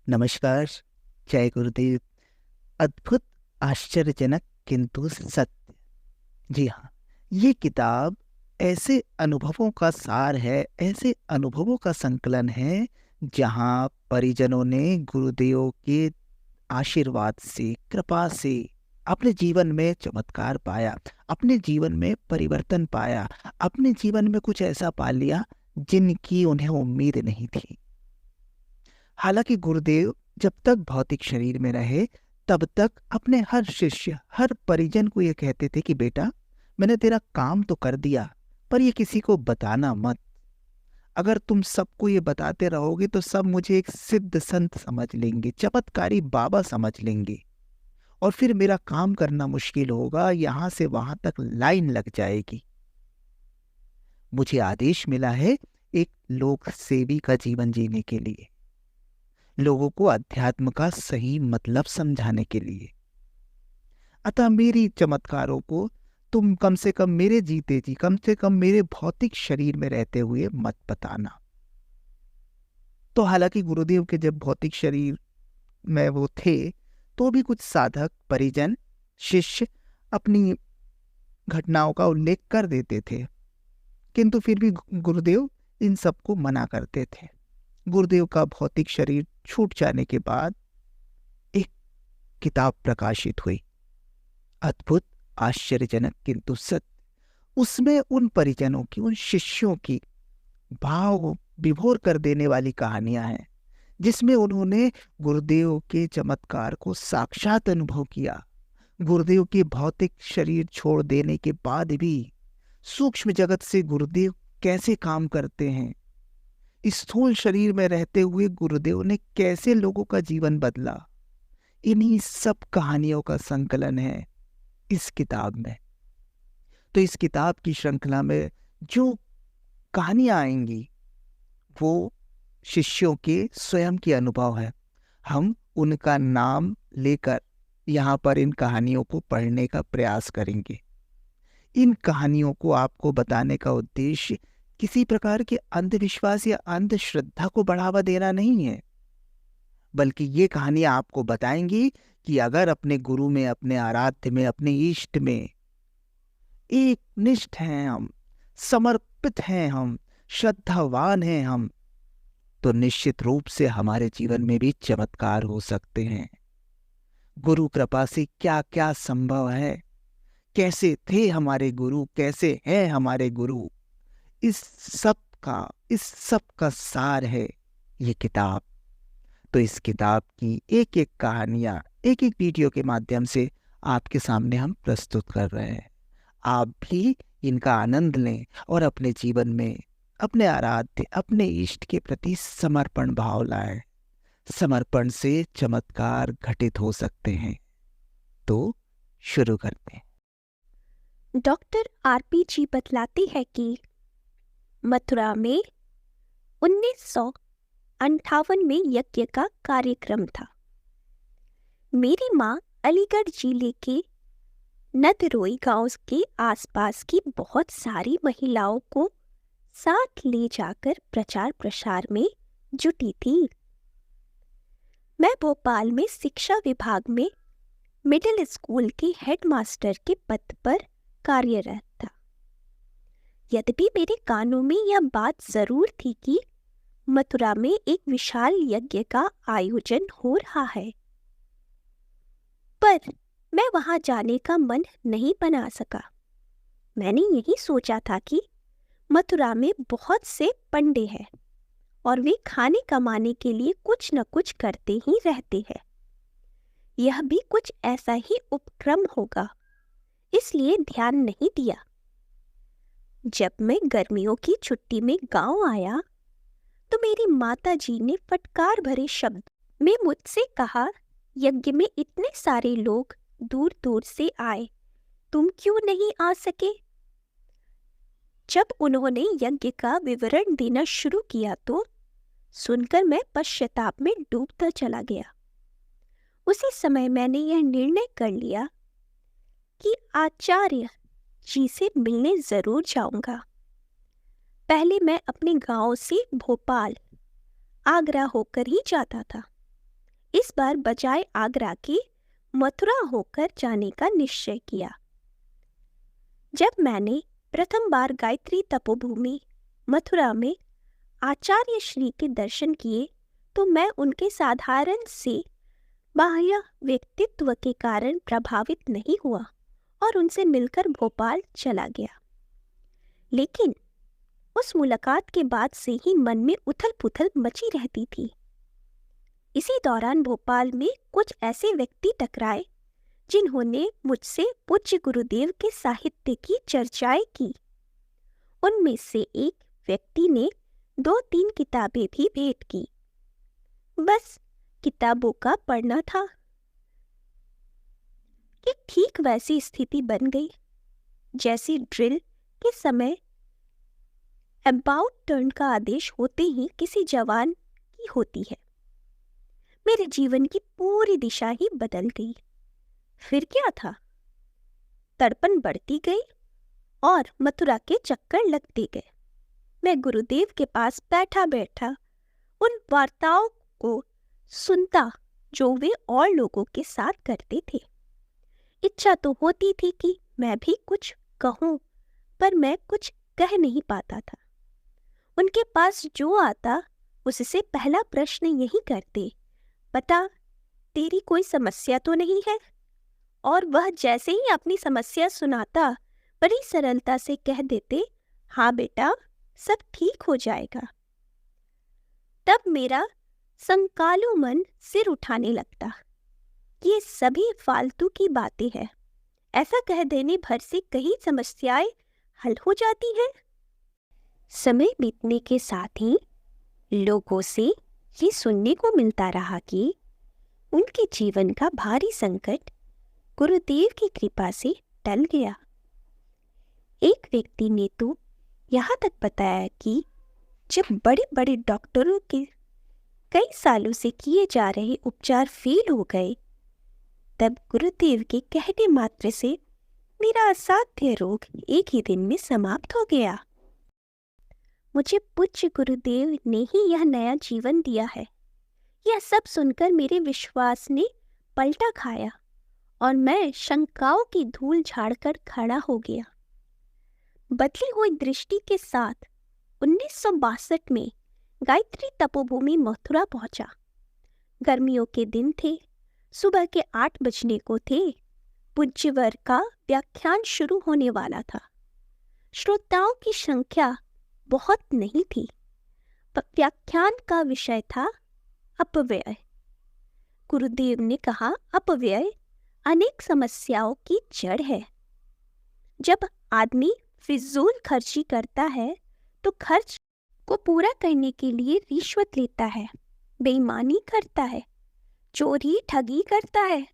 नमस्कार। जय गुरुदेव। अद्भुत, आश्चर्यजनक किंतु सत्य। जी हाँ, ये किताब ऐसे अनुभवों का सार है, ऐसे अनुभवों का संकलन है जहाँ परिजनों ने गुरुदेव के आशीर्वाद से, कृपा से अपने जीवन में चमत्कार पाया, अपने जीवन में परिवर्तन पाया, अपने जीवन में कुछ ऐसा पा लिया जिनकी उन्हें उम्मीद नहीं थी। हालांकि गुरुदेव जब तक भौतिक शरीर में रहे तब तक अपने हर शिष्य, हर परिजन को ये कहते थे कि बेटा, मैंने तेरा काम तो कर दिया, पर ये किसी को बताना मत। अगर तुम सबको ये बताते रहोगे तो सब मुझे एक सिद्ध संत समझ लेंगे, चमत्कारी बाबा समझ लेंगे, और फिर मेरा काम करना मुश्किल होगा, यहां से वहां तक लाइन लग जाएगी। मुझे आदेश मिला है एक लोक सेवी का जीवन जीने के लिए, लोगों को अध्यात्म का सही मतलब समझाने के लिए। अतः मेरी चमत्कारों को तुम कम से कम मेरे जीते जी, कम से कम मेरे भौतिक शरीर में रहते हुए मत बताना। तो हालांकि गुरुदेव के जब भौतिक शरीर में वो थे तो भी कुछ साधक, परिजन, शिष्य अपनी घटनाओं का उल्लेख कर देते थे, किंतु फिर भी गुरुदेव इन सबको मना करते थे। गुरुदेव का भौतिक शरीर छूट जाने के बाद एक किताब प्रकाशित हुई, अद्भुत, आश्चर्यजनक किंतु सत्य। उसमें उन परिजनों की, उन शिष्यों की भाव विभोर कर देने वाली कहानियां हैं, जिसमें उन्होंने गुरुदेव के चमत्कार को साक्षात अनुभव किया। गुरुदेव के भौतिक शरीर छोड़ देने के बाद भी सूक्ष्म जगत से गुरुदेव कैसे काम करते हैं, स्थूल शरीर में रहते हुए गुरुदेव ने कैसे लोगों का जीवन बदला, इन्हीं सब कहानियों का संकलन है इस किताब में। तो इस किताब की श्रृंखला में जो कहानियां आएंगी वो शिष्यों के स्वयं के अनुभव है। हम उनका नाम लेकर यहाँ पर इन कहानियों को पढ़ने का प्रयास करेंगे। इन कहानियों को आपको बताने का उद्देश्य किसी प्रकार के अंधविश्वास या अंधश्रद्धा को बढ़ावा देना नहीं है, बल्कि ये कहानियां आपको बताएंगी कि अगर अपने गुरु में, अपने आराध्य में, अपने इष्ट में एक निष्ठ हैं हम, समर्पित हैं हम, श्रद्धावान हैं हम, तो निश्चित रूप से हमारे जीवन में भी चमत्कार हो सकते हैं। गुरु कृपा से क्या क्या संभव है, कैसे थे हमारे गुरु, कैसे हैं हमारे गुरु, इस सब का सार है ये किताब। तो इस किताब की एक एक कहानियां एक एक वीडियो के माध्यम से आपके सामने हम प्रस्तुत कर रहे हैं। आप भी इनका आनंद लें और अपने जीवन में अपने आराध्य, अपने इष्ट के प्रति समर्पण भाव लाएं। समर्पण से चमत्कार घटित हो सकते हैं। तो शुरू करते हैं। डॉक्टर आरपी जी बतलाती है कि मथुरा में 1958 में यज्ञ का कार्यक्रम था। मेरी माँ अलीगढ़ जिले के नदरोई गांव के आसपास की बहुत सारी महिलाओं को साथ ले जाकर प्रचार प्रसार में जुटी थी। मैं भोपाल में शिक्षा विभाग में मिडिल स्कूल के हेडमास्टर के पद पर कार्यरत था। यद्यपि मेरे कानों में यह बात जरूर थी कि मथुरा में एक विशाल यज्ञ का आयोजन हो रहा है, पर मैं वहां जाने का मन नहीं बना सका। मैंने यही सोचा था कि मथुरा में बहुत से पंडे हैं और वे खाने कमाने के लिए कुछ न कुछ करते ही रहते हैं। यह भी कुछ ऐसा ही उपक्रम होगा, इसलिए ध्यान नहीं दिया। जब मैं गर्मियों की छुट्टी में गांव आया तो मेरी माताजी ने फटकार भरे शब्द में मुझसे कहा, यज्ञ में इतने सारे लोग दूर दूर से आए, तुम क्यों नहीं आ सके? जब उन्होंने यज्ञ का विवरण देना शुरू किया तो सुनकर मैं पश्चाताप में डूबता चला गया। उसी समय मैंने यह निर्णय कर लिया कि आचार्य जी से मिलने जरूर जाऊंगा। पहले मैं अपने गांव से भोपाल, आगरा होकर ही जाता था, इस बार बजाय आगरा के मथुरा होकर जाने का निश्चय किया। जब मैंने प्रथम बार गायत्री तपोभूमि मथुरा में आचार्य श्री के दर्शन किए तो मैं उनके साधारण से बाह्य व्यक्तित्व के कारण प्रभावित नहीं हुआ और उनसे मिलकर भोपाल चला गया। लेकिन उस मुलाकात के बाद से ही मन में उथल पुथल मची रहती थी। इसी दौरान भोपाल में कुछ ऐसे व्यक्ति टकराए जिन्होंने मुझसे पूज्य गुरुदेव के साहित्य की चर्चाएं की। उनमें से एक व्यक्ति ने 2-3 किताबें भी भेंट की। बस किताबों का पढ़ना था कि ठीक वैसी स्थिति बन गई जैसी ड्रिल के समय अबाउट टर्न का आदेश होते ही किसी जवान की होती है। मेरे जीवन की पूरी दिशा ही बदल गई। फिर क्या था, तड़पन बढ़ती गई और मथुरा के चक्कर लगते गए। मैं गुरुदेव के पास बैठा बैठा उन वार्ताओं को सुनता जो वे और लोगों के साथ करते थे। इच्छा तो होती थी कि मैं भी कुछ कहूं, पर मैं कुछ कह नहीं पाता था। उनके पास जो आता उससे पहला प्रश्न यही करते, बता तेरी कोई समस्या तो नहीं है? और वह जैसे ही अपनी समस्या सुनाता बड़ी सरलता से कह देते, हाँ बेटा सब ठीक हो जाएगा। तब मेरा संकालू मन सिर उठाने लगता, ये सभी फालतू की बातें हैं। ऐसा कह देने भर से कई समस्याएं हल हो जाती हैं। समय बीतने के साथ ही लोगों से ये सुनने को मिलता रहा कि उनके जीवन का भारी संकट गुरुदेव की कृपा से टल गया। एक व्यक्ति ने तो यहाँ तक बताया कि जब बड़े बड़े डॉक्टरों के कई सालों से किए जा रहे उपचार फेल हो गए, तब गुरुदेव के कहने मात्र से मेरा असाध्य रोग एक ही दिन में समाप्त हो गया। मुझे पूज्य गुरुदेव ने ही यह नया जीवन दिया है। यह सब सुनकर मेरे विश्वास ने पलटा खाया और मैं शंकाओं की धूल झाड़कर खड़ा हो गया। बदली हुई दृष्टि के साथ 1962 में गायत्री तपोभूमि मथुरा पहुंचा। गर्मियों के दिन थे, सुबह के 8 बजने को थे। पूज्यवर का व्याख्यान शुरू होने वाला था। श्रोताओं की संख्या बहुत नहीं थी। व्याख्यान का विषय था अपव्यय। गुरुदेव ने कहा, अपव्यय अनेक समस्याओं की जड़ है। जब आदमी फिजूल खर्ची करता है तो खर्च को पूरा करने के लिए रिश्वत लेता है, बेईमानी करता है, चोरी ठगी करता है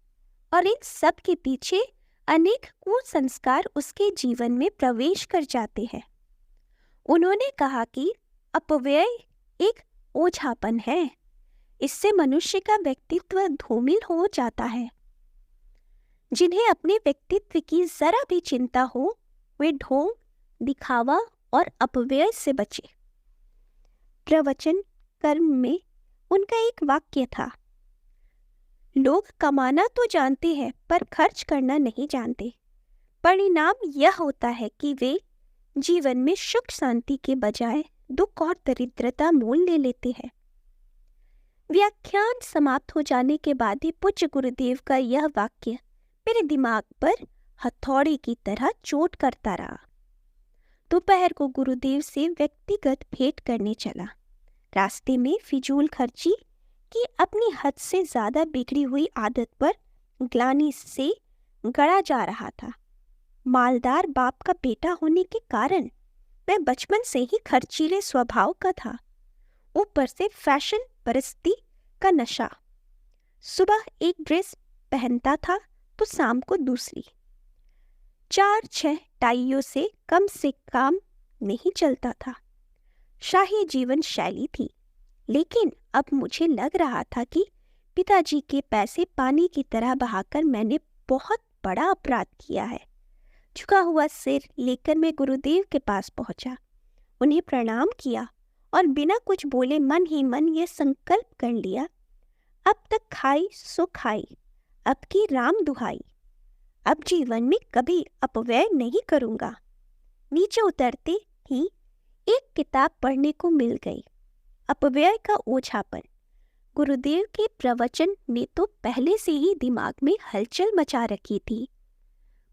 और इन सब के पीछे अनेक कुसंस्कार उसके जीवन में प्रवेश कर जाते हैं। उन्होंने कहा कि अपव्यय एक ओझापन है। इससे मनुष्य का व्यक्तित्व धूमिल हो जाता है। जिन्हें अपने व्यक्तित्व की जरा भी चिंता हो वे ढोंग, दिखावा और अपव्यय से बचे। प्रवचन कर्म में उनका एक वाक्य था, लोग कमाना तो जानते हैं पर खर्च करना नहीं जानते। परिणाम यह होता है कि वे जीवन में सुख शांति के बजाय दुख और दरिद्रता मोल ले लेते हैं। व्याख्यान समाप्त हो जाने के बाद ही पूज्य गुरुदेव का यह वाक्य मेरे दिमाग पर हथौड़े की तरह चोट करता रहा। दोपहर को गुरुदेव से व्यक्तिगत भेंट करने चला। रास्ते में फिजूल खर्ची की अपनी हद से ज्यादा बिगड़ी हुई आदत पर ग्लानि से गड़ा जा रहा था। मालदार बाप का बेटा होने के कारण मैं बचपन से ही खर्चीले स्वभाव का था। ऊपर से फैशन परस्ती का नशा। सुबह एक ड्रेस पहनता था तो शाम को दूसरी। 4-6 टाइयों से काम नहीं चलता था। शाही जीवन शैली थी। लेकिन अब मुझे लग रहा था कि पिताजी के पैसे पानी की तरह बहाकर मैंने बहुत बड़ा अपराध किया है। झुका हुआ सिर लेकर मैं गुरुदेव के पास पहुंचा, उन्हें प्रणाम किया और बिना कुछ बोले मन ही मन यह संकल्प कर लिया, अब तक खाई सो खाई, अब की राम दुहाई। अब जीवन में कभी अपव्यय नहीं करूँगा। नीचे उतरते ही एक किताब पढ़ने को मिल गई, अपव्यय का ओझापन। गुरुदेव के प्रवचन ने तो पहले से ही दिमाग में हलचल मचा रखी थी।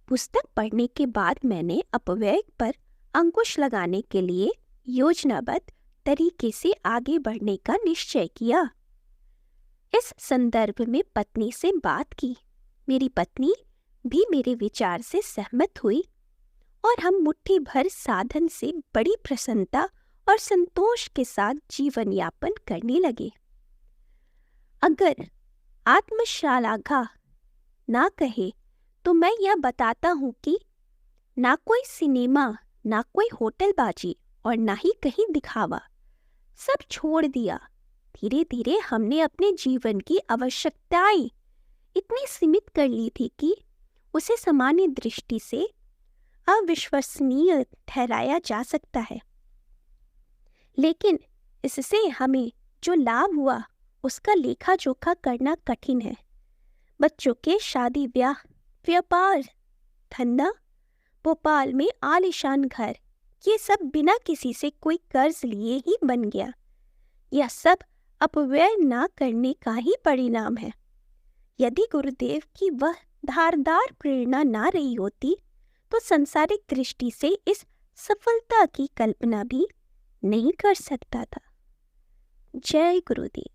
पुस्तक पढ़ने के बाद मैंने अपव्यय पर अंकुश लगाने के लिए योजनाबद्ध तरीके से आगे बढ़ने का निश्चय किया। इस संदर्भ में पत्नी से बात की। मेरी पत्नी भी मेरे विचार से सहमत हुई और हम मुट्ठी भर साधन से बड़ी प्रसन्नता और संतोष के साथ जीवन यापन करने लगे। अगर आत्मश्लाघा ना कहे तो मैं यह बताता हूँ कि ना कोई सिनेमा, ना कोई होटलबाजी और ना ही कहीं दिखावा, सब छोड़ दिया। धीरे धीरे हमने अपने जीवन की आवश्यकताएं इतनी सीमित कर ली थी कि उसे सामान्य दृष्टि से अविश्वसनीय ठहराया जा सकता है, लेकिन इससे हमें जो लाभ हुआ उसका लेखा जोखा करना कठिन है। बच्चों के शादी ब्याह, व्यापार, धंधा, भोपाल में आलीशान घर, ये सब बिना किसी से कोई कर्ज लिए ही बन गया। यह सब अपव्यय ना करने का ही परिणाम है। यदि गुरुदेव की वह धारदार प्रेरणा ना रही होती तो सांसारिक दृष्टि से इस सफलता की कल्पना भी नहीं कर सकता था। जय गुरुदेव।